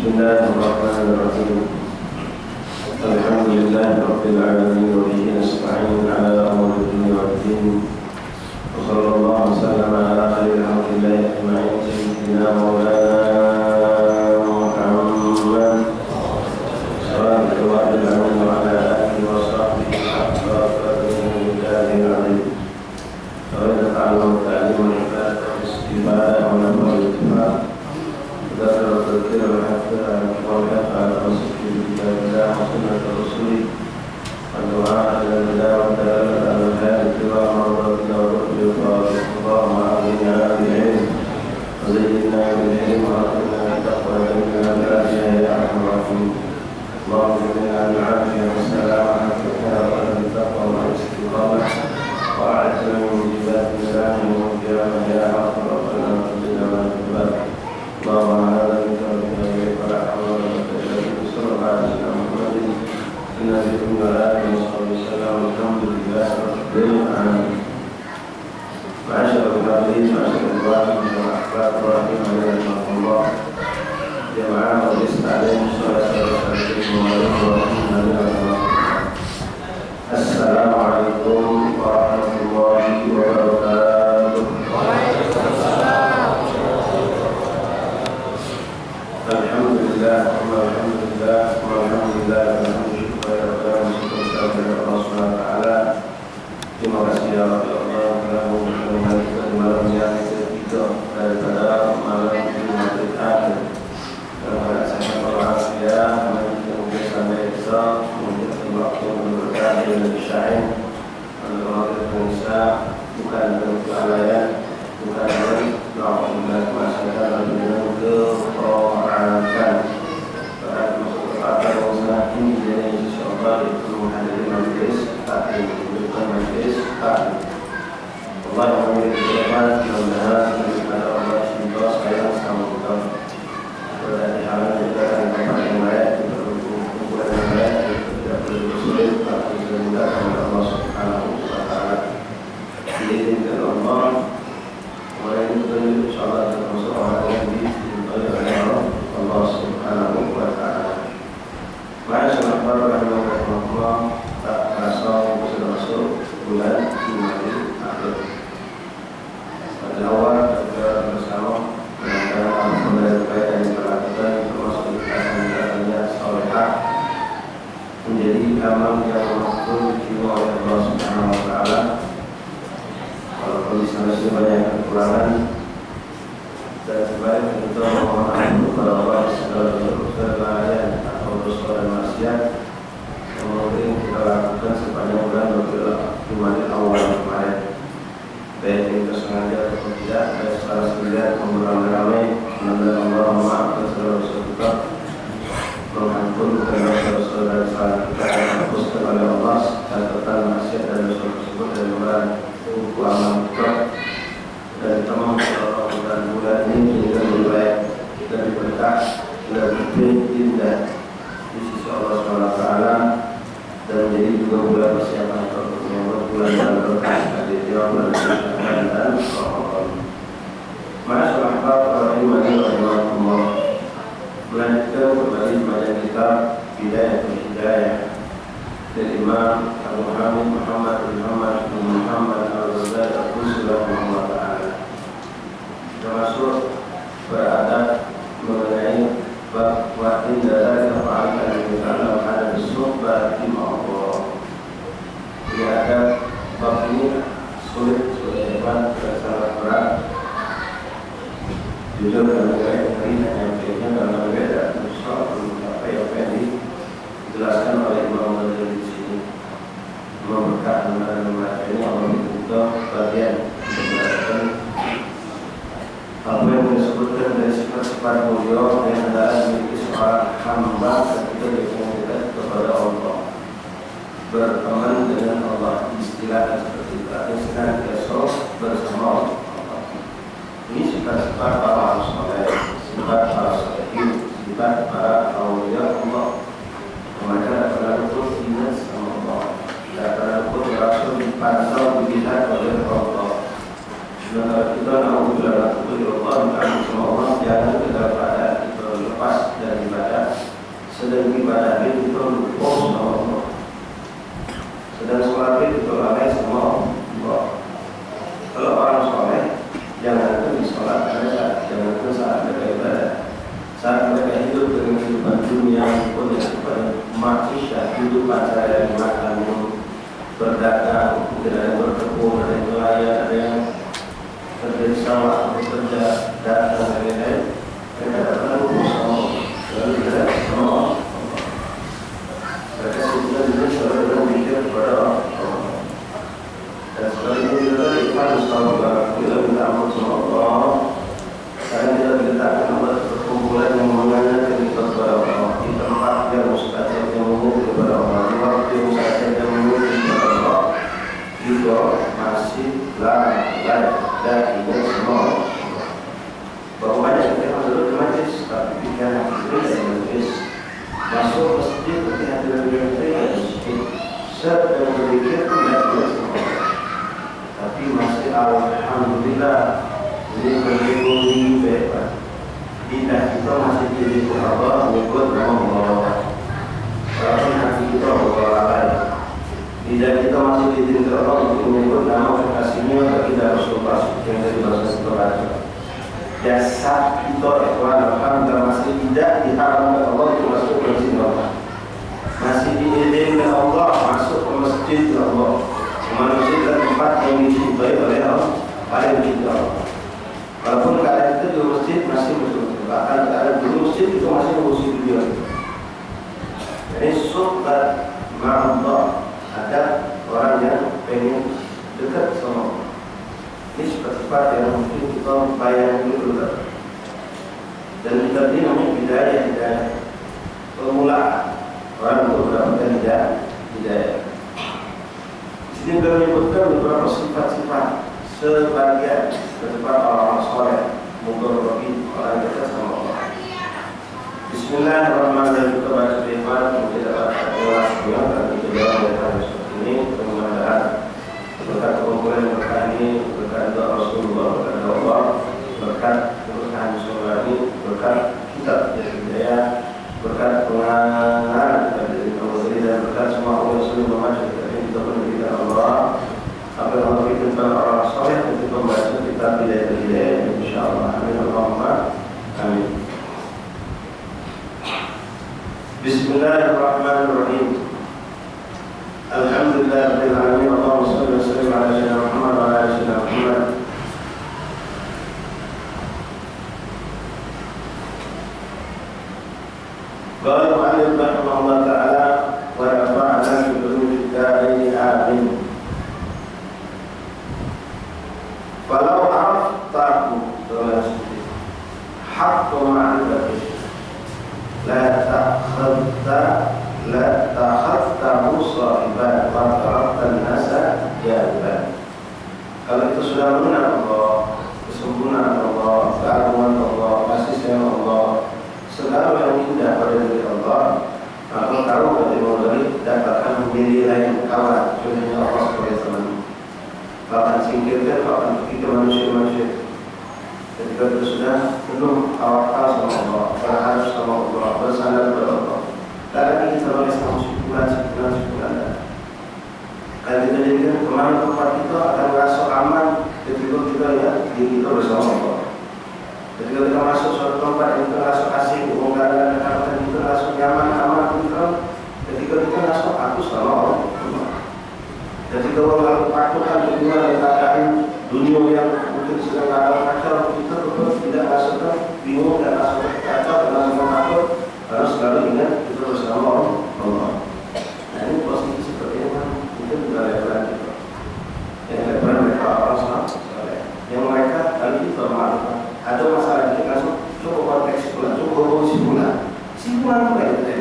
Bismillahirrahmanirrahim. Alhamdulillahirabbil alamin wa bihi nasta'in ala umuri dunya waddin. Wa sallallahu wasallama ala khairil khalqillahi ajma'in sayyidina maulana Muhammad sallallahu alaihi wa ala alihi wa sahbihi wa sallam. Wa ta'ala ta'ala ibadah wa ibadah ذكر تذكير حتى وحتى على رسول الله وسنة رسوله الدعاء إلى الله وتعالى على الحال اتباع مرضاتنا ورؤية اللهم أعطنا بالعلم وزينا بالعلم وأعطنا بالتقوى وإنا بالعافية يا أرحم الراحمين اللهم إنا بالعافية والسلامة والتقوى والتقوى والاستقامة وأعدنا من موجبات السلام والقيامة يا أرحم ربنا وقنا والعباد اللهم هذا منك وبك ولا حول ولا قوة إلا بك صلى الله على سيدنا محمد النبي وعلى آله وصحبه وسلم والحمد لله رب العالمين. معاشر الحاضرين معاشر الإخوان والأحباب رحمكم الله جماعة وليس عليهم الصلاة والسلام عليكم. السلام عليكم ورحمة الله وبركاته. Alhamdulillah, alhamdulillah, alhamdulillah, alhamdulillah, Allah SWT. Terima kasih ya Allah telah memberikan kita malam yang ketiga daripada malam Jumat akhir. Pada saat malam ya, mungkin sampai esok, mungkin waktu berkah dengan syair, kalau kita bukan berkelalaian, bukan berkelalaian masyarakat dengan keperorangan. Pada kesempatan usaha ini jadi insyaallah itu menghadiri majlis taklim, bukan majlis taklim. Allah yang memiliki rahmat, mudah-mudahan kepada Allah Subhanahu sayang sama kita. Berada di halan juga dan tempat yang layak, kumpulan yang layak, tidak perlu sulit, tapi sudah mudah kepada Allah Subhanahu wa Ta'ala. Diizinkan Allah, mulai itu insyaallah termasuk orang yang dicintai oleh Allah Subhanahu wa Ta'ala. Ma'asyarul rahimahullah, tak terasa sudah masuk bulan Jumat akhir. Pada awal kita bersama dengan pembelajaran yang dilakukan termasuk ibadah salehah menjadi amal yang makbul jiwa oleh Allah Subhanahu wa Ta'ala. Walaupun di sana sudah banyak kekurangan dan sebaik kita memohon kepada Allah segala kelalaian atau dosa dan maksiat yang mungkin kita lakukan sepanjang bulan Jumat awal kemarin, baik kita sengaja atau tidak, baik secara sengaja maupun ramai-ramai. Mudah-mudahan Allah memaafkan segala dosa kita, mengampunkan dosa-dosa dan salah kita, dan menghapuskan oleh Allah catatan maksiat dan dosa tersebut dari buku amal kita. Dan teman bulan ini juga lebih baik dan berkah dan lebih indah di sisi Allah SWT, dan menjadi juga bulan persiapan untuk menyambut bulan yang berkah di bulan Ramadan dan Ramadan. Ma'asyarul ahbab rahimahullah, melanjutkan kembali pada kitab Bidayatul Hidayah dari Imam Abu Hamid Muhammad bin Muhammad al-Ghazali rahimahullah ta'ala. Termasuk beradab mengenai bab wa'in dari kefa'alkan yang dalam hadap suhbah di Allah. Ini ada bab ini sulit, hebat, sangat berat. Jujur dan baik hari yang kayaknya dalam beda soal apa yang dijelaskan oleh Imam Ghazali di sini. Memberkah dan membaca ini Allah itu bagian menjelaskan apa yang disebutkan dari sifat-sifat mulia yang adalah memiliki seorang hamba ketika dikenalkan kepada Allah, berteman dengan Allah, istilahnya seperti itu, artinya besok bersama Allah. Ini sifat-sifat para soleh, sifat para solehin, sifat para aulia Allah. Mereka adalah luput ingat sama Allah, tidak adalah luput merasa dipantau dilihat oleh Allah. Dan kita nak Allah, jangan kita lepas dari ibadah. sholat mereka, jangankan saat mereka ibadah. Saat mereka hidup dengan kehidupan dunia pun yang kepada manusia hidup pada yang makan, berdagang, mungkin ada yang berkebun, ada yang nelayan, ada yang kerja di sawah, bekerja, datang dan lain-lain. Mereka datang bersama, lalu mereka sama. Mereka sudah selalu berpikir kepada Allah. Dan sekali ini kita ikhlas sama kita minta ampun sama Allah. Sekarang kita diletakkan buat perkumpulan yang mengajarkan kita kepada Allah di tempat yang mustajab yang mengukir kepada Allah, di waktu yang mustajab yang mengukir kepada Allah. Juga masih lain dan ingat semua bahwa banyak kita masuk ke majlis, tapi pikiran kita dari majlis masuk masjid ketika tidak dari masjid sedang berpikir tidak semua. Tapi masih alhamdulillah ini berlindungi bebas. Lidah kita masih diri Allah mengikut nama Allah. Walaupun hati kita berlalai, lidah kita masih diri Allah untuk mengikut nama kekasihnya bagi Rasulullah yang dari bahasa kita baca. Jasad kita alhamdulillah masih tidak diharamkan Allah untuk masuk ke masjid Allah. Masih diizinkan Allah masuk ke masjid Allah. Manusia adalah tempat yang dicintai oleh Allah, paling dicintai Allah. Walaupun keadaan itu di masjid masih betul-betul, bahkan keadaan di masjid itu masih musuh dia. Jadi suhbat ma'allah, ada orang yang pengen dekat sama Allah. Ini sifat-sifat yang mungkin kita bayangkan dulu. Dan kita ini namanya hidayah, permulaan orang untuk mendapatkan hidayah. Ini beliau menyebutkan beberapa sifat-sifat sebagian sifat orang soleh, mungkin orang dekat sama Allah. Bismillahirrahmanirrahim. Kita baca firman, kita dapat kelasnya dan kita jawab dari seperti ini. Mudah-mudahan berkat kumpulan berkat ini, berkat doa Rasulullah, berkat Allah, berkat keberkahan surga ini, berkat kitab hidayah, berkat pengajaran dari Allah dan berkat semua orang Rasul memajak kita menjadikan Allah apa yang Allah berikan kepada orang soleh untuk membaca kitab hidayah insyaallah. Amin Allahumma amin. Bismillahirrahmanirrahim. Alhamdulillahirabbil alamin. Allahumma shalli wa sallim ala sayyidina Muhammad wa ala ali sayyidina Muhammad. Qala al-mu'allif rahimahullah ta'ala wa nafa'ana bi ulumid darain amin. Falau araftahu haqqa ma'rifati la takhadtahu sahiban wa taraktan nasa jaliban. Kalau itu sudah mengenal Allah, kesempurnaan Allah, keagungan Allah, kasih sayang Allah, segala yang indah pada diri Allah, maka tahu bagaimana dapatkan menjadi lain kawan, contohnya Allah sebagai teman. Bahkan singkirkan, bahkan pergi ke manusia-manusia. Ketika kita sudah penuh tawakal sama Allah, berharap sama Allah, bersandar kepada Allah, tak lagi kita oleh sama syukuran. Kalau kita jadikan kemana tempat kita akan merasa aman ketika kita ya diri kita bersama Allah. Ketika kita masuk suatu tempat yang kita rasa asing, umumkan dan kita rasa nyaman, aman, ketika kita rasa aku sama Allah. Ketika orang takutkan dengan keadaan dunia yang mungkin sedang ada kacau, kita betul tidak rasakan bingung dan rasa kacau dan rasa takut, harus selalu ingat kita bersama Allah. Nah ini posisi seperti ini kan mungkin juga levelan kita. Yang levelan mereka orang soleh, yang mereka kali itu bermakna ada masalah kita langsung coba konteks pula, coba simpulan apa itu ya?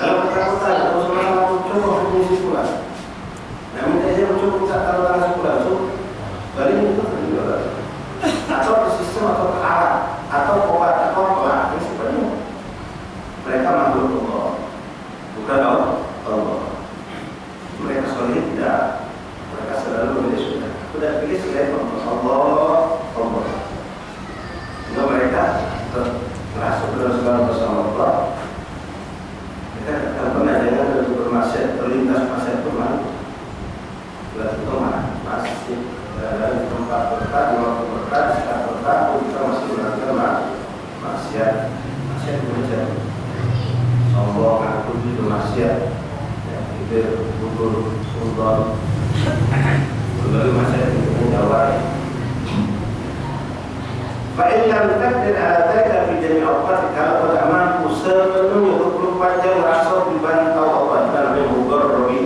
Dalam kata-kata atau soal coba simpulan. Nah, minta dia mencoba minta taruhan simpulan, so balik itu terjual. Atau ke sistem atau ke alat atau obat atau apa? Ini sebenarnya mereka makhluk Allah, bukan Allah. Mereka soleh tidak, mereka selalu menjadi sudah pilih selain Allah. Jika mereka masuk dalam segala bersama Allah, mereka akan pernah dengan bermaksiat, terlintas maksiat bermain. Bila itu masih dari tempat berkat, di waktu berkat, setelah sultan berbagai masalah yang jawab. Fa'illam takdir ala taika fi jami' awqat, kalau tidak mampu sepenuhnya 24 jam merasa dipantau Allah, itu namanya mugarrabi.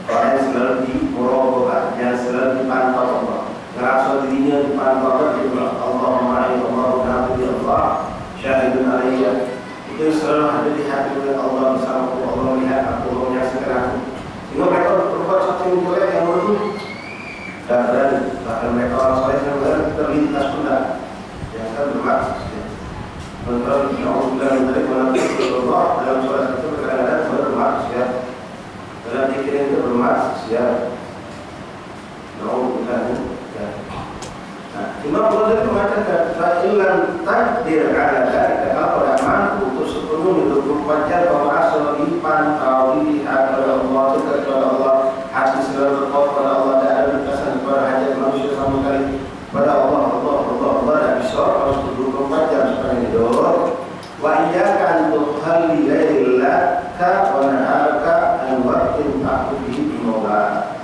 Orang yang selalu dimuraqabah, yang selalu dipantau Allah, ngerasa dirinya dipantau Allah, dia bilang Allahumma ya Allah, nabi Allah, syahidun alaiya. Itu selalu ada di hati oleh Allah bersama Allah melihat aku, Allah menyaksikan aku. Sehingga mereka berbuat sesuatu yang jelek yang buruk, dan bahkan mereka orang soleh yang terlintas pun yang kan bermaksud. Menurut Allah dari mana Allah dalam surat itu kadang-kadang bermaksud, dalam dikir itu bermaksud. Imam Ghazali mengatakan fa'ilan takdir ala dzalika, kalau tidak mampu untuk sepenuhnya 24 jam merasa dipantau, dilihat oleh Allah, dekat kepada Allah, hati selalu berkau kepada Allah, dan ada batasan kepada hajat manusia sama sekali pada Allah tidak bisa harus 24 jam sepanjang hidup. Wa iyyaka an tukhalli lailaka wa naharaka an waqtin ta'budu bihi maula.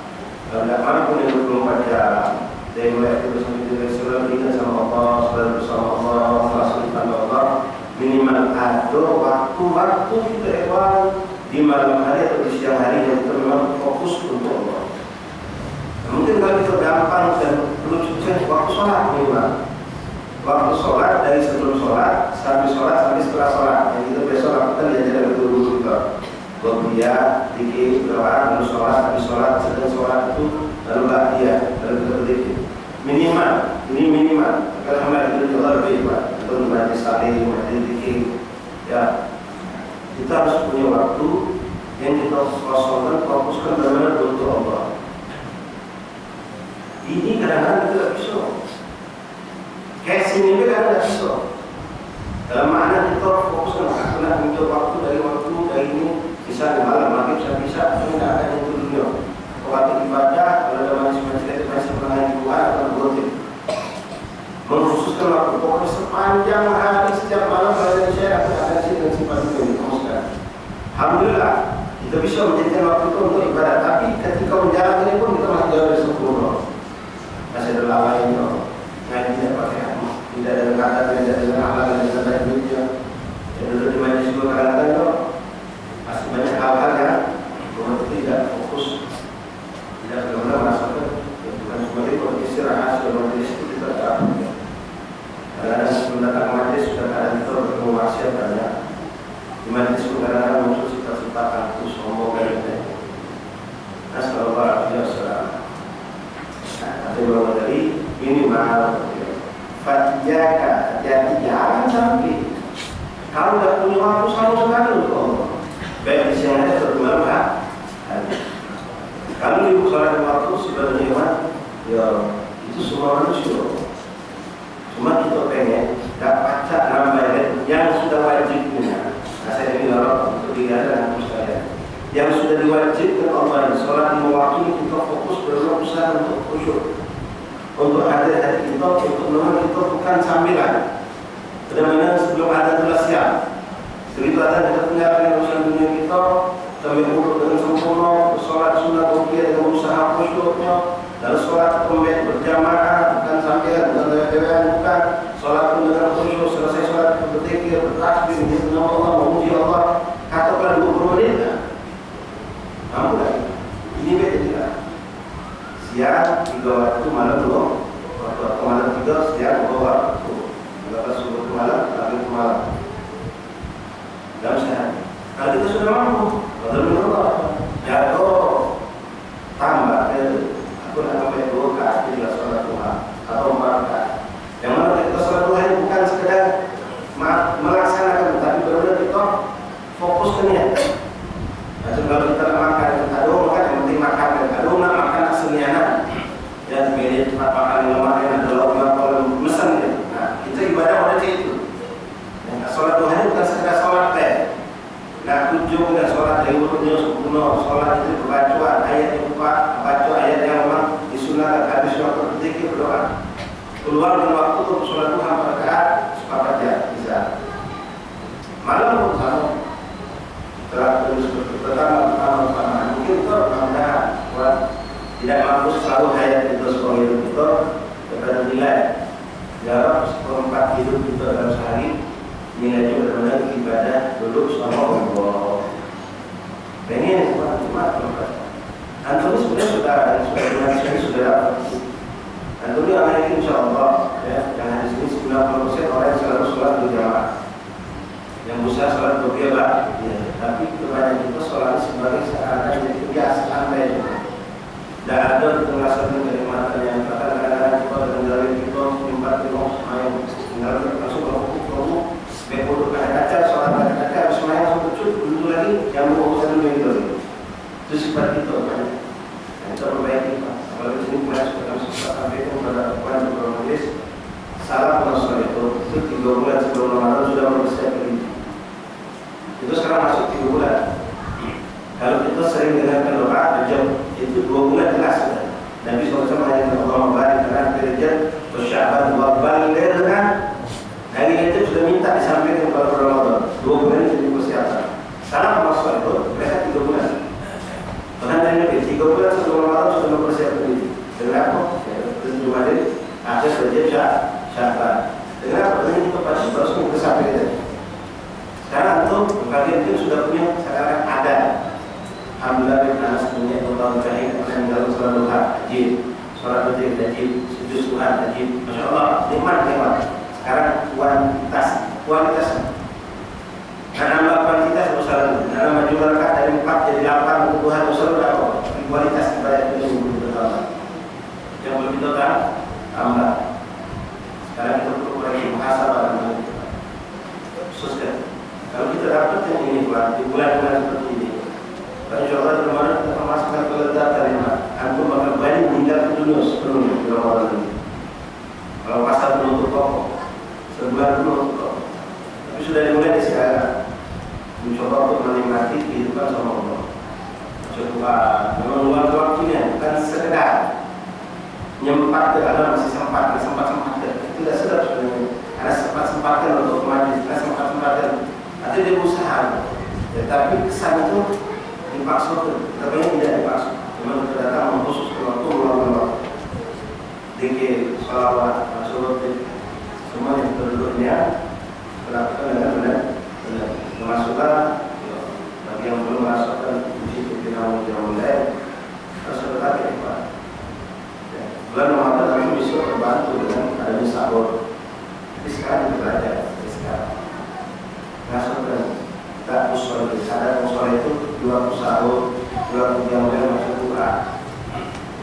Kalau tidak mampu 24 jam dari mulai itu sampai selalu ingat sama Allah, selalu bersama Allah, melaksanakan Allah, minimal ada waktu kita lewat di malam hari atau di siang hari yang kita memang fokus untuk Allah. Mungkin kalau itu gampang dan belum sukses, waktu sholat minimal. Waktu sholat dari sebelum sholat sampai setelah sholat. Yang kita besok lakukan dia jadi dulu kita. Berbiak, dikit, berdoa, lalu sholat, habis sholat, sedang sholat itu lalu bahagia, lalu kita berdiri. Minimal. Kalau hamba itu juga lebih Pak. Itu majlis saling, majlis dikit. Ya, kita harus punya waktu yang kita kosongkan, fokuskan benar-benar untuk Allah. Ini kadang-kadang kita tidak bisa. Kayak sini kadang tidak bisa. Dalam makna kita fokuskan, aku nak minta waktu dari ini, bisa di malam, maghrib bisa, tapi tidak ada yang itu dunia. Waktu ibadah, kalau ada majelis masih mengenai Tuhan atau berhutang. Mengkhususkan waktu pokoknya sepanjang hari setiap malam kalau saya akan sini dan simpan dunia ini. Alhamdulillah, kita bisa menjadikan waktu itu untuk ibadah. Tapi ketika menjalankan ini pun kita masih jauh dari sempurna. Masih ada lainnya, ngaji tidak pakai apa, tidak ada kata, tidak ada akhlak, tidak ada dunia. Yang dulu di majelis juga kadang-kadang itu masih banyak hal-hal yang tidak fokus, tidak benar-benar merasakan. Bukan cuma itu istirahat sebelum majelis itu kita dapat. Kadang-kadang sebelum datang majelis sudah kadang kita bertemu maksiat banyak. Di majelis itu kadang-kadang muncul cita-cita kampus, sombong dan lain-lain. Assalamualaikum warahmatullahi wabarakatuh. Tapi bahwa dari minimal fatiyaka, hati-hati jangan sampai kalau tidak punya waktu selalu sekali untuk Allah, baik di siang hari atau di malam hari. Kalau ibu sholat waktu sebenarnya ya itu semua manusia. Cuma kita pengen dapat nambah yang sudah wajib punya. Nah, saya ini orang untuk dilihat dan sekalian. Yang sudah diwajibkan Allah, sholat lima waktu ini kita fokus berusaha untuk khusyuk, untuk hati-hati kita, untuk menolong kita bukan sambilan. Benar-benar sebelum ada telah siap. Begitu ada kita tinggalkan urusan dunia kita, kami urut dengan sempurna, sholat sunat rupiah dengan usaha khusyuknya, dan sholat pembek berjamaah, bukan sambilan, bukan dewan-dewan, bukan sholat pun dengan khusyuk. Selesai sholat kita berzikir, bertakbir, menyebut Allah, memuji Allah, katakan 20 menit. Mampu lagi. Ini beda juga. Siang 3 waktu, malam 2 waktu malam 3, siang 2 waktu. Lepas subuh ke malam, lagi ke malam. Dalam sehari. Kalau kita sudah mampu, betul-betul Allah. Jago tambah. Aku nak sampai 2 rakaat bila sholat duha atau 4 rakaat. Yang mana kita sholat duha ini bukan sekedar melaksanakan, tapi benar-benar kita fokus ke niat. Nah, kalau kita nak makan, yang penting makan. Kalau nak makan aslinya, dan pilih tempat makan yang makan adalah kalau mesan. Nah, kita ibadah pada itu. Nah, sholat duha ini bukan sekedar sholat teh. Nah, tujuh dan sholat yang urutnya sempurna. Sholat itu bacaan ayat yang baca ayat yang memang disunahkan, habis waktu berzikir berdoa. Keluar dengan waktu untuk sholat duha 4 rakaat, sepakat ya bisa. Malam pun sama. Telah terus pertama mungkin itu mudah tidak mampu selalu hayat itu sebagai hidup itu kepada nilai jarak seperempat hidup itu dalam sehari nilainya benar-benar ibadah duduk sama Allah. Pengen cuma Antoni sebenarnya sudah Antoni akan ini insya Allah ya, yang hadis ini 90% orang yang selalu sholat berjamaah, yang berusaha sholat berjamaah ya, tapi kebanyakan kita sholat sebagai seakan jadi kebiasaan saja. Dan ada penjelasan dari mata yang kadang-kadang kita dengan kita empat kilo main tinggal langsung kalau betul kaca sholat kaca semuanya langsung cukup dulu lagi yang mau urusan itu sifat itu kan kita perbaiki Pak. Kalau di sini mulai sampai kepada Quran dan hadis salah penasal itu 3 bulan sebelum Ramadan sudah mempersiapkan itu sekarang masuk 3 bulan. Kalau kita sering dengarkan doa jam itu 2 bulan jelas sudah. Nabi SAW mengatakan Allahumma barik lana fi Rajab wa Sya'ban wa ballighna. Hari itu sudah minta disampaikan kepada Ramadan 2 bulan itu dipersiapkan. Salah penasal itu mereka 3 bulan. Bahkan dari Nabi 3 bulan sebelum Ramadan sudah mempersiapkan diri. Dengan apa? Tentu Jumadil akhir Rajab Sya'ban. Dengan apa? Dengan itu pasti terus mengesampaikan. Sekarang tuh kalian itu sudah punya sekarang ada. Alhamdulillah kita punya Allah Ta'ala yang dalam sholat duha ajib, sholat witir ajib, sujud Tuhan ajib. Masya Allah, nikmat. Sekarang kualitas. Dan nambah kuantitas usaha. Dalam maju rakaat dari 4 jadi 8 untuk Tuhan usaha berapa? Kualitas ibadah itu bertambah. Yang lebih total tambah. Sekarang kita perlu lagi muhasabah dan khususkan. Kalau kita dapat yang ini di bulan-bulan seperti ini, insya Allah Ramadan kita memasukkan kelezatan lima. Antum bakal banyak meninggal dunia sepenuhnya di Ramadan ini. Kalau pasar menutup toko, sebulan menutup toko. Tapi sudah dimulai dari sekarang. Mencoba untuk menikmati kehidupan sama Allah. Coba memang luang waktunya, bukan sekedar nyempat karena masih sempat itu tidak sedap sebenarnya. Karena sempat-sempatkan untuk majlis, karena sempat-sempatkan. Artinya dia berusaha, tetapi kesan itu dipaksa, tapi tidak dipaksa. Memang kita datang mengkhusus waktu meluangkan waktu. Dikir, sholawat, masyarakat, semua yang penduduknya lakukan dengan benar. Termasuklah bagi yang belum masukkan uji pikiran lain harus berhati Pak. Bulan Ramadan kami bisa terbantu dengan adanya sahur. Tapi sekarang kita belajar, sekarang masukkan tak usul ada usul itu 2 sahur, 2 yang mulai masuk Quran.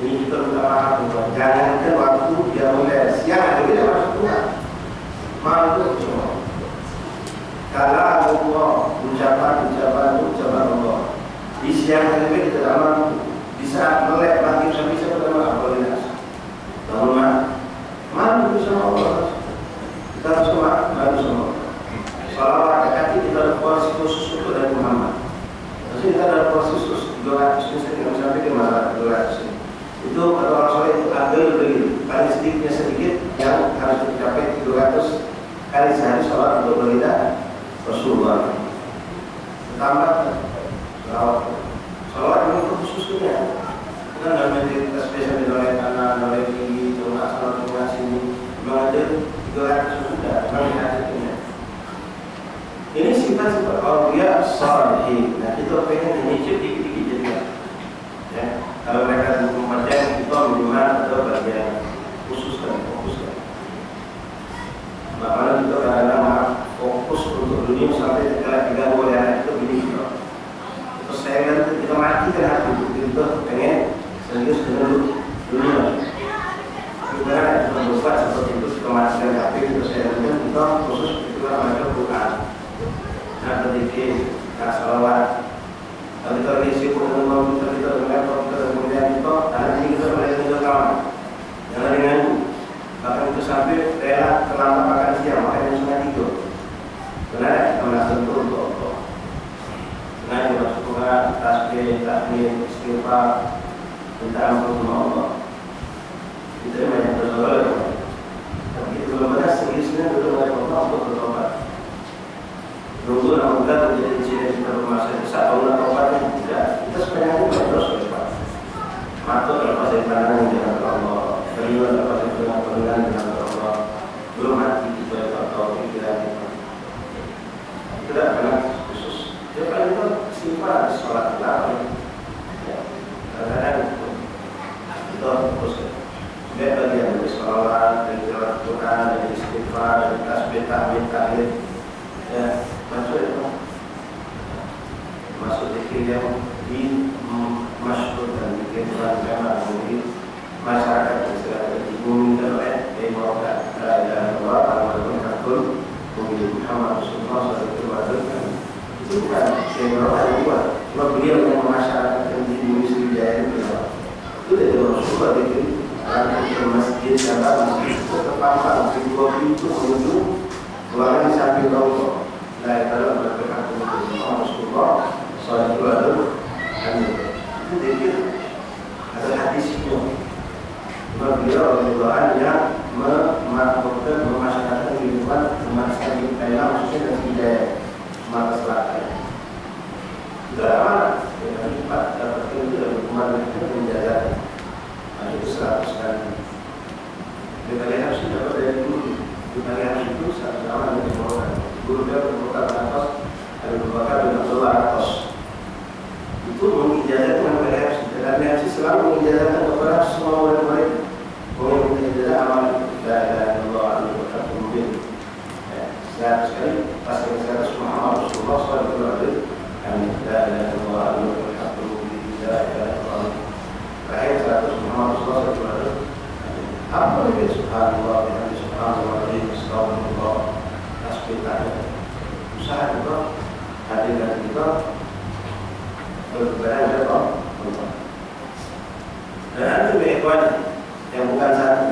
Ini kita utamakan bahwa jangan waktu yang mulai siang ada tidak masuk Quran. Malu semua. Kalau Allah ucapan Allah di siang hari kita tidak mampu, bisa melek mati bisa berdoa apabila namun malu sama Allah. Kita harus malu sama Allah. Salawat dekati kita ada porsi khusus untuk dari Muhammad. Terus kita ada porsi khusus 200 misalnya sampai ke mana 200 itu kata orang soleh itu agak begitu paling sedikit yang harus dicapai 200 kali sehari sholat untuk berita Rasulullah. Tambah salawat ini khususnya kita nggak menjadi spesial di oleh tanah, oleh tinggi, cuma salat sini mengajar 300 sudah, memang hasilnya. Ini sifat-sifat awliya salih. Nah kita pengen menyicip dikit-dikit jadi ya. Kalau mereka membaca kita minimal atau bagian fokuskan. Bagaimana kita kadang-kadang fokus untuk dunia sampai kita boleh anak itu begini gitu. Terus saya kan kita matikan hati kita pengen serius dengan dunia. Kita membuat seperti itu kita matikan hati terus saya kan kita khusus kita baca Quran. Nah ketika kita salawat, kalau kita lagi sibuk dengan komputer kita dengan laptop kita kemudian itu, nanti kita mulai tinggal kawan. Jangan dengan bahkan itu sampai rela terlambat makan siang, makanya sudah tidur. Benar kita merasa betul untuk Allah. Sengaja masuk Quran, tasbih, tahmid, istighfar, minta ampun sama Allah. Itu yang banyak bersoal. Tapi itu belum ada seriusnya belum ada Allah untuk bertobat. Dulu alhamdulillah menjadi ciri kita bermasalah 1 tahun tobatnya tidak. Kita sebenarnya terus bertobat. tahmid tahlil ya masuk itu masuk zikir yang dimasyhurkan zikir bersama di masyarakat segala diumumkan oleh Imam la ilaha illallah al-Muhammadun Muhammad Rasulullah sallallahu alaihi wasallam. Itu bukan yang orang buat, cuma beliau yang memasyarakatkan di Indonesia Jaya itu dari Rasulullah itu ada di masjid ada masjid terpampang di dua pintu menuju ruangan di samping Allah. La ilaha illallah Muhammad Rasulullah sallallahu alaihi wasallam. Itu dikir ada hadisnya. Cuma beliau Rasulullah yang memakmurkan memasyarakatkan kehidupan umat Islam Thailand khususnya dan Hidayah Sumatera Selatan. Sudah lama dengan cepat dapatkan itu dari umat itu menjaga itu 100 kali. Dibagi harus dapat dari guru. Dibagi harus itu 100 lama dari orang. Guru dia berbuka atas ada berbakar dengan Abdullah atas. Itu mengijazahkan dibagi harus. Dan harus selalu mengijazahkan kepada semua murid-murid. Boleh menjadi amal la ilaha illallah al-Muhammadun mubin. 100 kali pas 100 Muhammad Rasulullah sallallahu alaihi wasallam. La ilaha illallah al-Muhammadun mubin. La ilaha illallah. Terakhir 100 Muhammad Rasulullah sallallahu alaihi wasallam. Apa itu subhanallah bihamdihi subhanallah astagfirullah tasbih usaha juga hadirkan kita berkepada Allah. Dan itu ikhwan yang bukan satu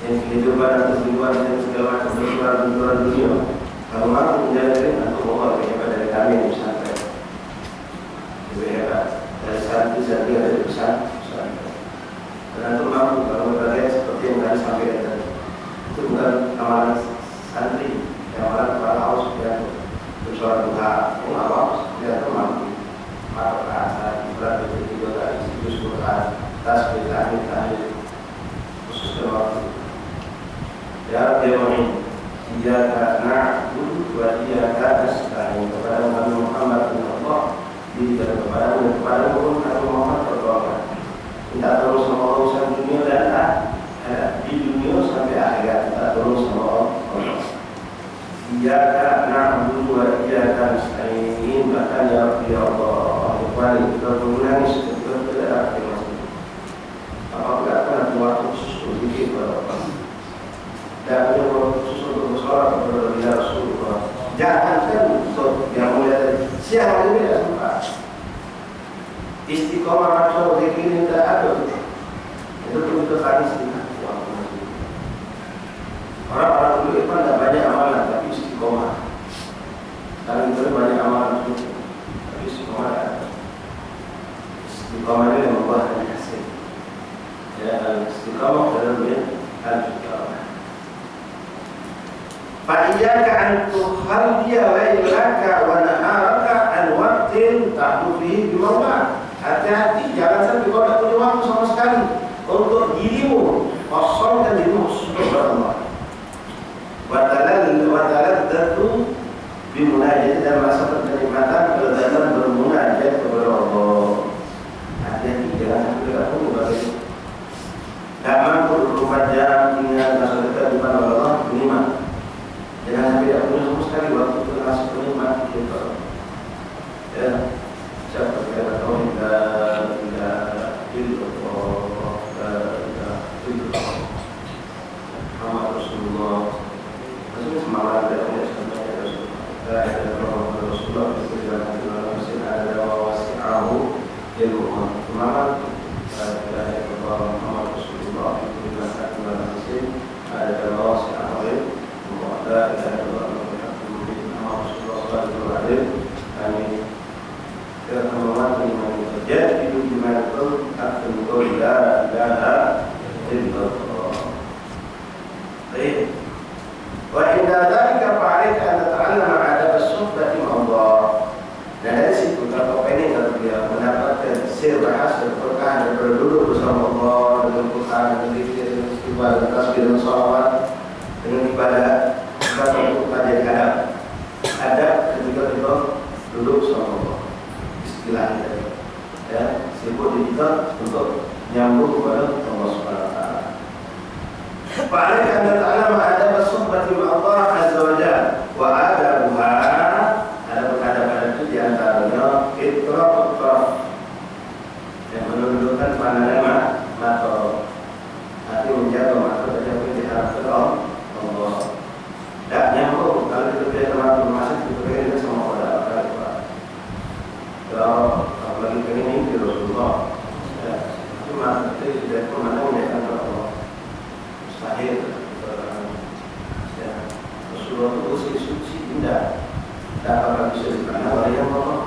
yang kehidupan atau kehidupan yang segala macam benturan dunia kalau mampu menjalankan atau Allah lebih hebat dari kami yang pesantren lebih hebat dari satu satu dari pesantren dan itu mampu kalau berbagai seperti yang tadi sampaikan tadi itu bukan amalan santri yang amalan kepala haus yang bersuara duha awam dia itu mampu maka bahasa ibarat itu juga dari situs Quran tasbih tahmid khususnya waktu ya Rabbi iyyaka na'budu wa iyyaka nasta'in kepada Nabi Muhammad Allah dirikan kepada Nabi Muhammad berdoa minta tolong sama Allah urusan dunia dan akhirat di dunia sampai akhirat minta tolong sama Allah iyyaka na'budu wa iyyaka nasta'in bahkan ya Rabbi Allah ikhwan kita menangis ketika tidak ada apabila akan waktu khusus untuk zikir kepada Allah dan punya waktu khusus untuk bersolat kepada Rasulullah. Jangankan untuk yang mulia tadi siang ini tidak sempat istiqomah macam zikir ini tidak ada itu betul-betul tadi sedikit orang-orang dulu itu tidak banyak amalan tapi istiqomah sekarang itu banyak amalan tapi istiqomah tidak ada. Istiqomah ini yang membuat hasil ya istiqamah dalam dunia al-istiqamah. Fa iyyaka an tukhalliya lailaka wa naharaka an waqtin tahdu fihi bi mawla. Hati-hati jangan sampai kau tak punya waktu sama sekali untuk dirimu kosongkan dirimu kepada Allah. Wa taladdatu bi munajat dan merasakan kenikmatan dalam bermunajat kepada Allah. Hati-hati jangan sampai kau berbagi tak mampu 24 jam ingat masa dekat di depan Allah nikmat. Jangan sampai tidak punya sama sekali waktu itu masih nikmat gitu. Ya, siapa kata tahu tidak itu Muhammad Rasulullah. Maksudnya semangat dari Rasulullah itu dalam mesin ada wasi'ahu ilmu semangat dari Muhammad Rasulullah itu dalam mesin ada wasi'ahu ilmu la ilaha illallah Muhammad Rasulullah sallallahu alaihi wasallam. Kemampuan iman terjadi di mana pun akan la ilaha illallah. Baik. Wa inna dzalika fa'alika an tata'allama adab as-suhbati ma'allah. Dan dari situ kalau pengen kalau dia mendapatkan sir hasil perkara berduduk bersama Allah dengan Quran dan zikir dan istighfar dan tasbih dan shalawat dengan ibadah untuk adab. Adab ketika kita duduk bersama Allah. Istilah tadi ya sibuk kita untuk nyambung kepada Allah Subhanahu wa taala. Fa'alika an ta'allama adab as-suhbati ma'allah suatu bersih suci tidak akan bisa dipandang oleh yang kotor.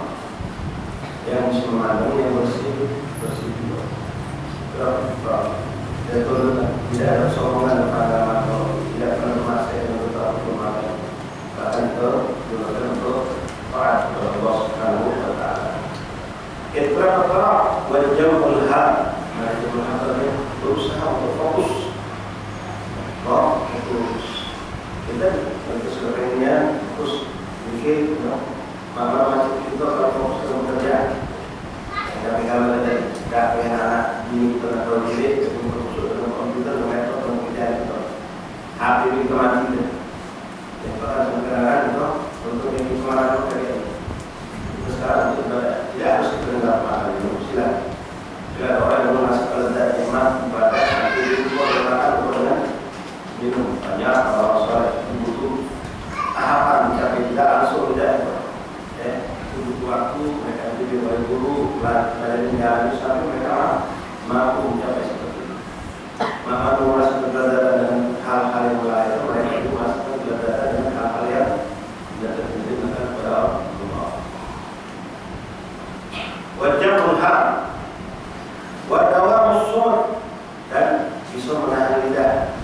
Yang bisa memandang yang bersih juga. Tidak ada sombongan kepada agama, tidak pernah masuk untuk bermain. Bahkan itu digunakan untuk taat kepada Allah Subhanahu wa Ta'ala. Kira perkara wajib melihat, wajib melihatnya berusaha untuk fokus. Fokus. Kita untuk sebenarnya fokus bikin, mana macam kita kalau fokus dalam kerja. Tapi kalau ada tak anak di atau diri untuk dalam komputer dengan pekerjaan itu, HP itu mati. Yang bahkan sekarang itu untuk yang kemarin kerja. Sekarang itu tidak harus didengar mahal itu sila orang yang masuk ke ledak emak pada nanti itu makan dengan minum banyak kalau soal butuh tahapan mencapai tidak langsung tidak butuh waktu mereka jadi oleh guru dari menjalani sampai mereka mampu mencapai seperti itu. Maka merasa belajar dengan hal-hal yang lain mereka itu masuk belajar dengan hal-hal yang tidak terkendali kepada Allah. Wajibul hal, wadawamus sumur dan bisa menahan lidah,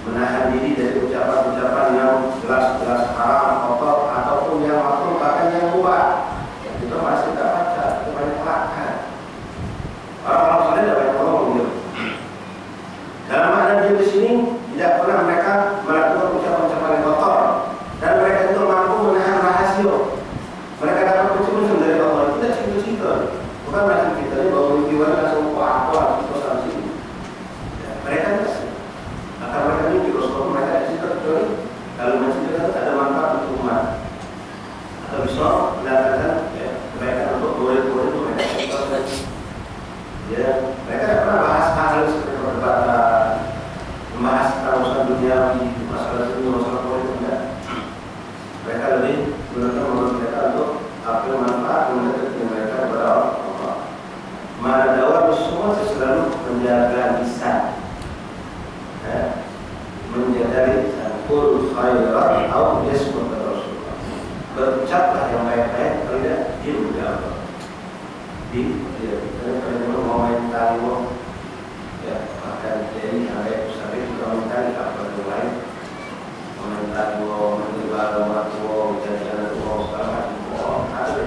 menahan diri dari ucapan-ucapan yang jelas-jelas haram, kotor ataupun yang makruh bahkan yang mubah. Itu masih tak baca, itu banyak pelakar. Orang-orang soleh tidak banyak ngomong gitu. Dalam makna dia di sini tidak pernah mereka melakukan ucapan-ucapan yang kotor dan mereka itu mampu menahan rahasia. Mereka dapat macam-macam dari Allah. Tidak cerita-cerita. Bukan macam kita ni bawa jiwa langsung kuat-kuat kita sampai sini. Mereka tidak. Akan mereka ini Rasulullah mereka cerita kecuali kalau menceritakan ada manfaat untuk umat. Atau bisa mendapatkan mereka untuk murid-murid mereka ceritakan. Ya, mereka tidak pernah bahas hal seperti perdebatan, membahas urusan dunia, masalah dunia, masalah politik tidak. Mereka lebih menggunakan mereka untuk apa yang manfaat mendekatkan mereka kepada Allah. Mana dakwah semua selalu menjaga lisan, menjaga lisan. Qul khairan atau yasmut Rasulullah. Berucaplah yang baik-baik, tidak diam dalam. Kalau mau mental, ya bahkan jadi sampai kita mental apa yang lain. Mental gua, menjual rumah gua, jalan gua, segala macam ada.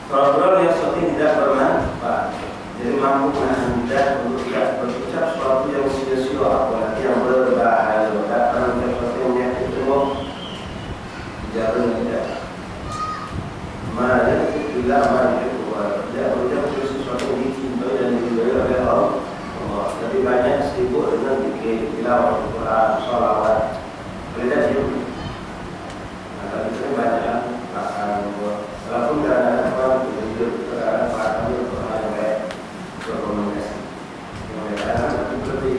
Kalau yang seperti tidak bermanfaat, jadi mampu menahan lidah untuk tidak berucap sesuatu yang sia-sia, apalagi yang berbahaya. Datang sesuatu yang menyakiti itu, jangan tidak. Mana tidak mana itu, tidak berucap sesuatu yang dicintai dan diridhoi oleh Allah. Lebih banyak sibuk dengan zikir, tilawah Al-Quran, sholawat. Beda sibuk. Maka itu banyak makan buat. Walaupun tidak ada apa, hidup terhadap para Al-Quran yang baik berkomunikasi. Mereka tapi lebih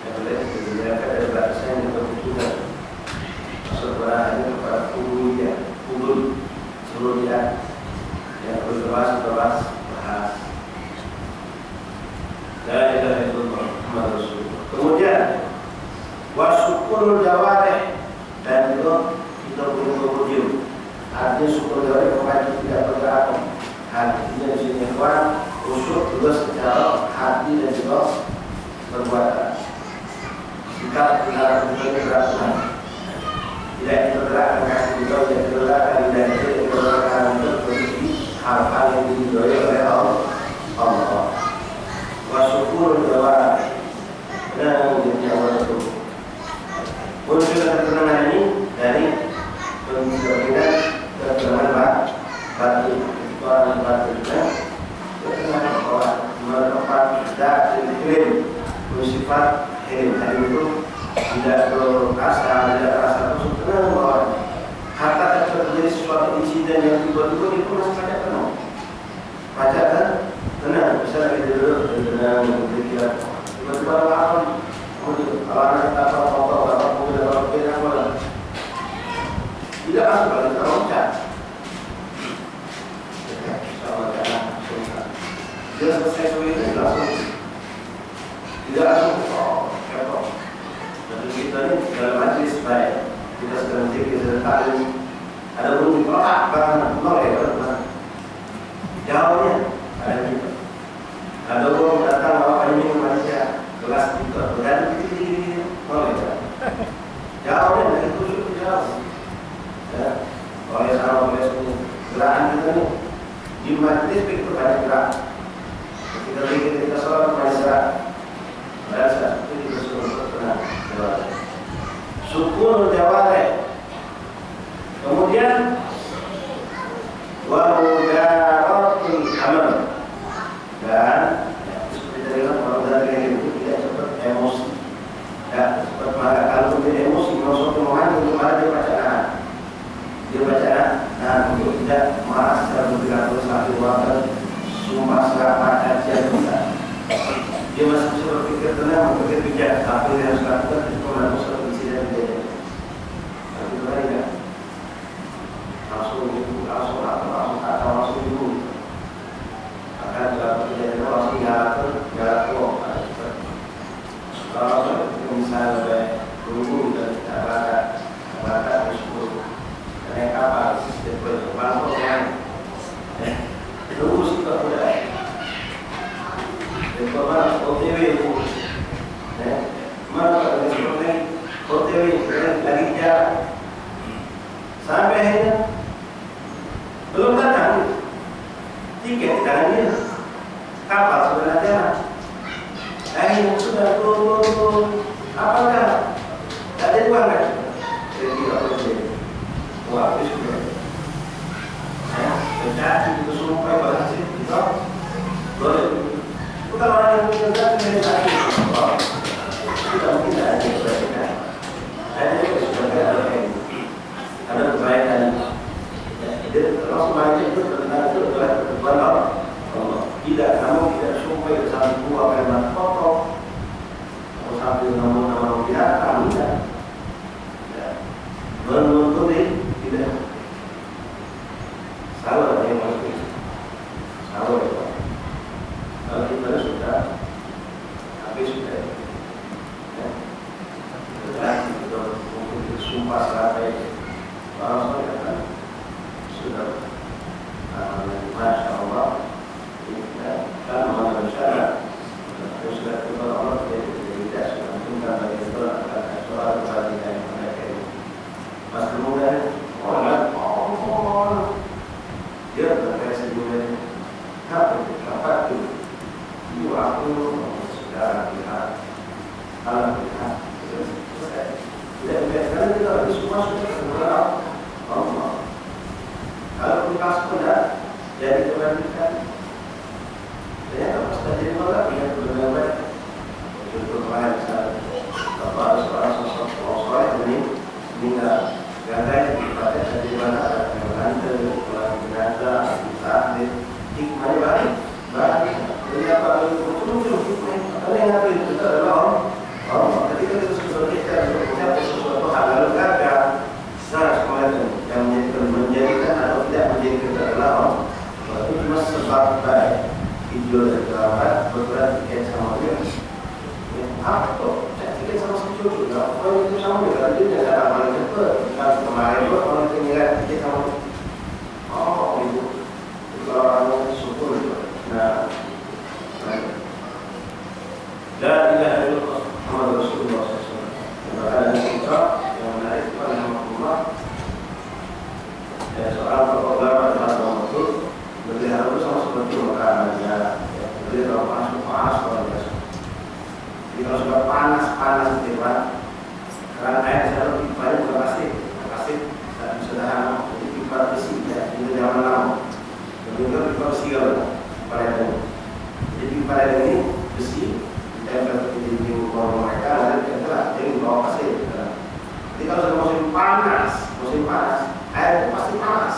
yang boleh mereka ada batasan yang berhubungan. Masuk Quran ini kepada kubul seluruh dia yang berbahas bahas. La ilaha illallah Muhammadur Rasulullah. Kemudian wasyukurul jawarih dan juga kita punya kemudian artinya syukur jawarih kepada tidak bergerak. Artinya di sini ikhwan khusyuk juga secara hati dan juga perbuatan. Sikap kita bergerak. Tidak dipergerakkan kaki kita, tidak dipergerakkan lidah kita, tidak dipergerakkan untuk berisi hal-hal yang diridhoi oleh Allah. Wasyukur jawarih dan menjadi awal itu. Muncul ketenangan ini dari pembicaraan ketenangan batin, orang batin dan ketenangan orang merupakan tidak diklaim bersifat helim. Hari itu tidak berasa, tidak rasa khusus tenang orang. Harta terjadi sesuatu insiden yang tiba-tiba dia pun masih banyak tenang. Baca kan? Tenang, bisa kita duduk tenang, berpikir. Tiba-tiba apa? Kemudian kalau anak kita apa-apa, apa-apa, apa-apa, tidak masuk kalau kita loncat. Sama jangan susah. Dia selesai itu langsung. Tidak langsung, kepok. Jadi kita ini dalam majlis baik, kita sedang zikir sedang taklim, ada bunyi barang nol ya kan? Jawabnya ada juga. Ada orang datang bawa minum manusia gelas itu berganti gini nol ya. Jawabnya dari itu sudah jawab. Ya, oleh salah oleh semua gerakan kita nih di majlis itu banyak gerak. Ketika kita sholat banyak gerak. Rasa itu disuruh tenang. Sukun jaware. Kemudian wa mudaratul amal. Dan seperti tadi kan kalau dari itu tidak cepat emosi. Ya, cepat marah. Kalau menjadi emosi, kalau suatu momentum untuk marah dia bacaan. Dia bacaan. Nah, untuk tidak marah secara bergerak satu waktu sumpah serapah kajian kita. Dia masih bisa berpikir tenang, berpikir bijak, tapi yang harus lakukan itu menanggung insiden kejadian. Tapi itu tadi kan, langsung ibu. Akan dalam kejadian langsung jarak keluar. Kalau misalnya guru dan kata disebut naik kapal, berpangkok yang terus kita udah. Bapak OTW itu, mana seperti OTW lagi jarak sampai akhirnya belum datang tiket tangannya kapal sudah jalan. Akhirnya sudah turun apakah ada uang kan? Jadi tidak boleh. Wah itu sudah. Terjadi itu sampai berhasil kita boleh. Bukan orang yang mengerjakan dari tadi. Tidak mungkin ada yang berbeda. Ada yang sudah ada kebaikan. Jadi kalau semuanya itu benar itu adalah kebutuhan Allah. Tidak, namun tidak sampai satu dua kalimat pokok atau sampai nama binatang tidak. Menuntut tidak. Salah yang maksud. Salah ya. Kalau kita sudah, tapi sudah, sudah mungkin sumpah sampai orang kata sudah, masya Allah, kan manusia sudah kepada Allah tidak sudah mungkin bagi itu soal kebahagiaan mereka ini. Mas kemudian orang dia berkreasi kemudian apa itu? Aku sudah lihat, kalau lihat, tidak biarkan kita harus semua sudah berdoa Allah. Kalau kita sudah jadi kebaikan, saya sudah jadi malah dengan berbaik. Contoh lain misalnya, bapak seorang sosok ini meninggal, gantai dipakai dari mana ada yang lantai, orang jenazah, bisa hikmahnya baik. Jadi apa itu kalau yang ada itu adalah orang ketika itu sesuatu sesuatu hal lalu gagal, nah semuanya yang menjadikan atau tidak menjadikan itu adalah orang itu cuma sebab baik video dari kerabat berberat tiket sama dia apa tuh tiket sama si cucu kalau itu sama dia dia tidak ada paling cepat kan kemarin itu orang itu nilai tiket sama itu kalau orang syukur nah la ilaha illallah Muhammad Rasulullah SAW. Ada cerita yang menarik Allah. Soal ulama dalam waktu berlihat itu sama seperti makanannya. Jadi kalau panas luar biasa. Jadi kalau sudah panas gitu kan, karena air selalu pipa bukan plastik sederhana. Jadi pipa besi ya, itu zaman lama. Kemudian pipa besi kalau jadi pipa ini besi. Tempel di dinding mereka dan tempel di bawah pasir. Jadi kalau sudah musim panas, air itu pasti panas.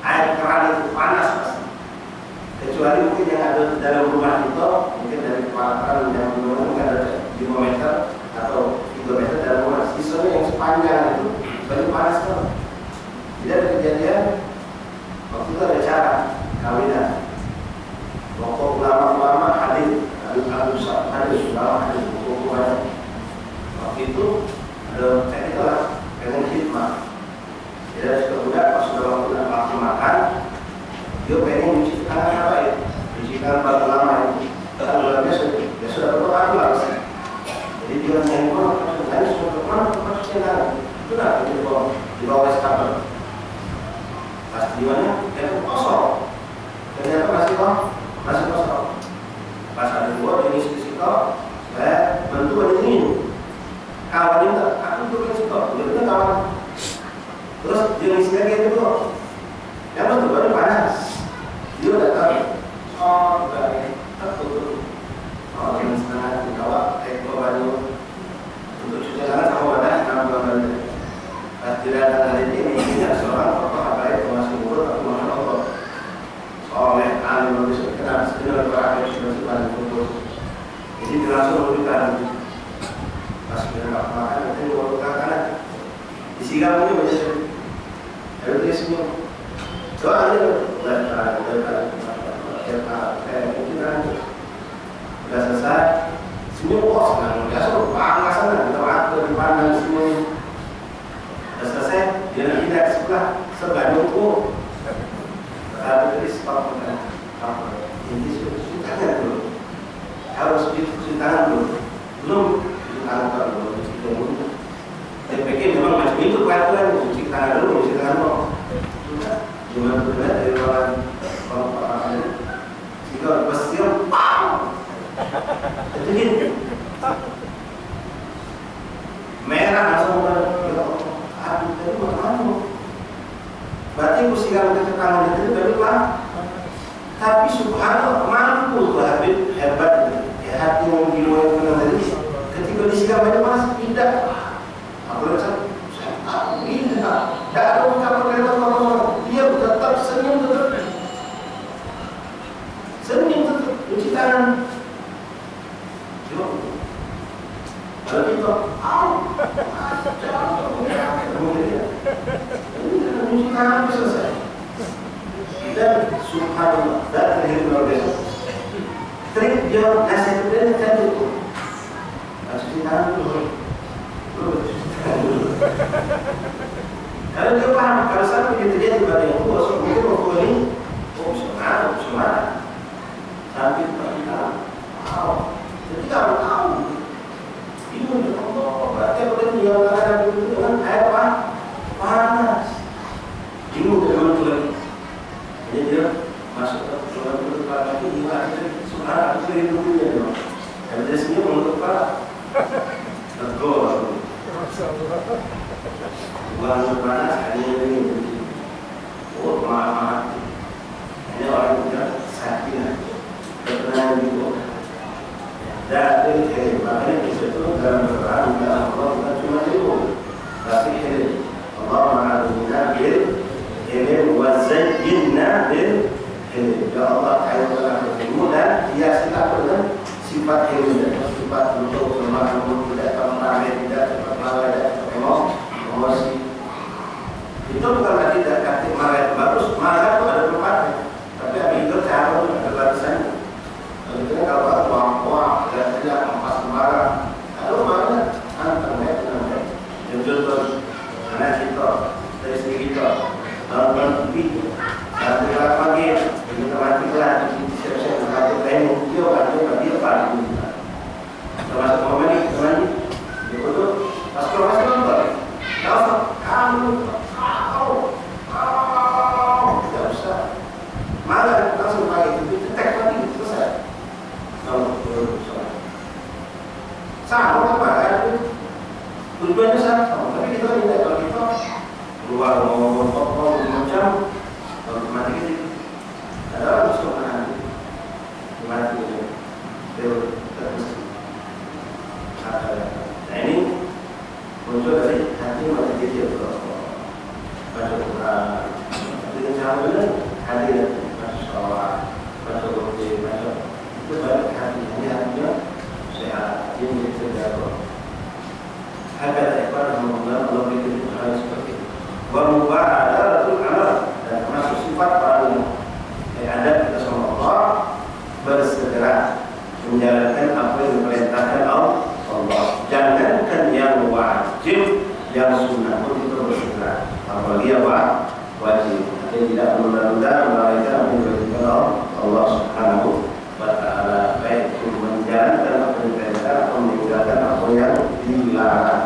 Air keran itu panas pasti. Kecuali mungkin yang ada di dalam rumah itu, mungkin dari kepala yang mungkin ada 5 meter atau 3 meter dalam rumah. Sisanya yang sepanjang itu baru panas tuh. Jadi ada kejadian waktu itu ada cara kawinan. Pokok ulama hadir. Ada buku-buku banyak. waktu itu ada saya itu lah pengen khidmat. Jadi sudah budak pas sudah waktu makan, dia pengen mencuci tangan apa ya? Mencuci tangan pada lama itu. Kan bulannya sudah berdoa lah. Jadi dia nengok, tadi sudah kemana? Cuci tangan. Itu lah di bawah skapel. Pas di mana? Yang kosong. Ternyata masih kosong. Pas ada dua jenis di situ, saya bantu ada ini. Kawan juga, aku juga di situ. Dia kawan. Terus jenisnya kayak itu dulu. Yang betul baru panas. Dia udah tahu. Oh, udah tertutup. Oh, yang setengah dibawa baju untuk cuci tangan sama wadah enam bulan. Pas tidak ada dari ini seorang tokoh apa itu masih murid atau masih Allah. Oleh alim lebih kenal sebenarnya berakhir sudah sebanyak itu. Jadi langsung memberikan pas kita makan itu baru kanan. Disiram ini banyak. Ada dia senyum. Soalnya udah selesai. Senyum kos, biasa panas sana, kita waktu dipandang senyum. Udah selesai, dia tidak sebelah sebandingku. Tapi dari stop kan, ini cuci tangan dulu. Harus cuci tangan dulu, belum cuci tangan dulu, cuci tangan dulu. DPK memang macam itu peraturan, cuci tangan dulu, cuci tangan dulu. Cuma benar dari orang ini, jika bersiap, jadi gini, merah langsung aduh tadi mana? Berarti usia ke tangan itu dari lah. Tapi subhanallah mampu tuh Habib hebat ya hati yang diluar yang tadi ketika disiram banyak mas tidak. Apalagi saya tahu ini tidak ada ungkapan kalimat apa-apa. Dia tetap senyum tetap cuci tangan. Kalau kita, cuci tangan selesai. Dan subhanallah, dan terhitung luar biasa. Trik jawab nasihat itu kan itu. Cuci tangan dulu. Kalau dia paham, kalau satu dia terjadi pada yang tua, mungkin waktu ini, semangat. Sampai kita tahu. Jadi kalau tahu, ini udah Allah. Berarti apa tadi yang ada itu dengan air panas. Ini udah memang lagi. Jadi dia masuk ke dalam tutup lagi, dia akhirnya suara itu dari dulunya dong. Dan dia sendiri menutup kepala. Tegol. Bukan panas, hanya ini. Oh, maaf. Ini orang yang sakit. Ketenangan itu. Dan makanya di situ dalam Al-Quran Allah bukan cuma itu, tapi Allah mengatakan ilm wazayyinna bil ilm. Ya Allah kaya ilmu dan hiasi kita dengan sifat ilmu, sifat untuk bermakna tidak terlalu tidak terlalu emosi. Itu bukan berarti tidak kata marah bagus, marah itu ada tempatnya, tapi itu cara untuk ada batasannya. Itu kalau wah dan tidak mempas marah, kalau marah antara mereka yang contoh anak kita dari segi kita nonton TV satu kali pagi ini teman kita di siapa-siapa satu kali dia paling termasuk momen ini teman dia itu pas kelas nonton langsung kamu tidak usah marah langsung pakai itu tek lagi selesai. Sama apa ya? Tujuannya sama, tapi kita tidak kalau kita keluar mau macam mati gitu. Ada musuh mana? Mati gitu. Terus. Nah ini muncul dari hati mati gitu. Baca Quran. Dengan cara benar hadir baca sholat, baca doa, baca itu balik hati. Ini hatinya sehat, dia menjadi segar. Agar ekor mengenal Allah itu harus seperti itu. Berubah ada rasul amal dan termasuk sifat para ulama. Ada kita sama Allah bersegera menjalankan apa yang diperintahkan Allah. Jangankan yang wajib, yang sunnah pun itu bersegera. Apalagi apa? Wajib. Jadi tidak menunda-nunda melainkan menjadikan Allah Subhanahu wa Ta'ala, baik itu menjalankan apa yang diperintahkan atau meninggalkan apa yang dilarang.